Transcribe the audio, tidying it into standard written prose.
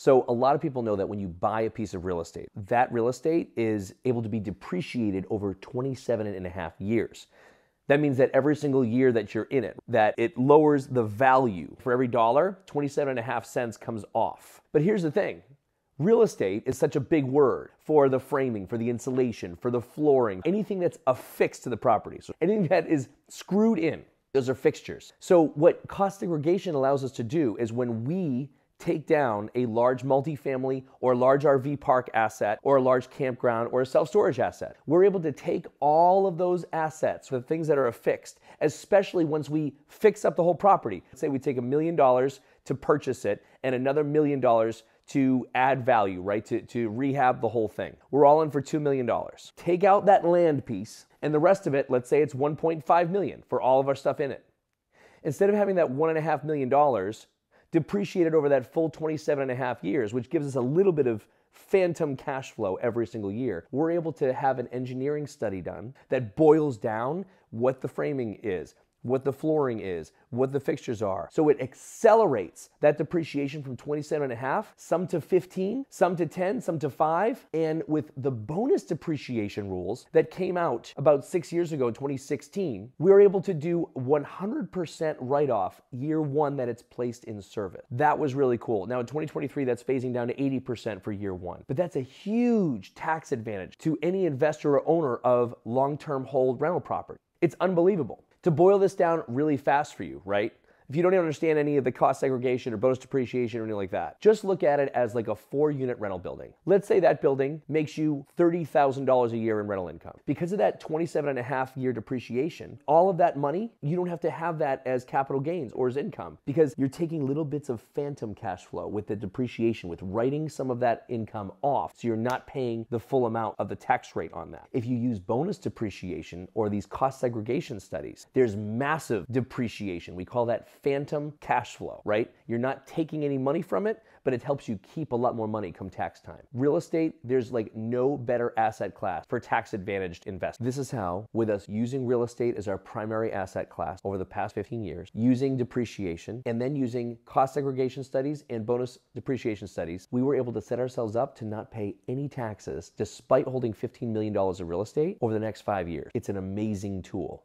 So a lot of people know that when you buy a piece of real estate, that real estate is able to be depreciated over 27.5 years. That means that every single year that you're in it, that it lowers the value. For every dollar, 27.5 cents comes off. But here's the thing. Real estate is such a big word for the framing, for the insulation, for the flooring, anything that's affixed to the property. So anything that is screwed in, those are fixtures. So what cost segregation allows us to do is when we take down a large multifamily or a large RV park asset or a large campground or a self-storage asset, we're able to take all of those assets, the things that are affixed, especially once we fix up the whole property. Let's say we take $1 million to purchase it and another $1 million to add value, right? To rehab the whole thing. We're all in for $2 million. Take out that land piece and the rest of it, let's say it's $1.5 million for all of our stuff in it. Instead of having that $1.5 million depreciated over that full 27.5 years, which gives us a little bit of phantom cash flow every single year, we're able to have an engineering study done that boils down what the framing is, what the flooring is, what the fixtures are. So it accelerates that depreciation from 27.5, some to 15, some to 10, some to 5. And with the bonus depreciation rules that came out about 6 years ago in 2016, we were able to do 100% write-off year one that it's placed in service. That was really cool. Now in 2023, that's phasing down to 80% for year one. But that's a huge tax advantage to any investor or owner of long-term hold rental property. It's unbelievable. To boil this down really fast for you, right? If you don't even understand any of the cost segregation or bonus depreciation or anything like that, just look at it as like a 4-unit rental building. Let's say that building makes you $30,000 a year in rental income. Because of that 27.5-year depreciation, all of that money, you don't have to have that as capital gains or as income because you're taking little bits of phantom cash flow with the depreciation, with writing some of that income off. So you're not paying the full amount of the tax rate on that. If you use bonus depreciation or these cost segregation studies, there's massive depreciation. We call that phantom cash flow, right? You're not taking any money from it, but it helps you keep a lot more money come tax time. Real estate, there's like no better asset class for tax-advantaged investors. This is how, with us using real estate as our primary asset class over the past 15 years, using depreciation, and then using cost segregation studies and bonus depreciation studies, we were able to set ourselves up to not pay any taxes despite holding $15 million of real estate over the next 5 years. It's an amazing tool.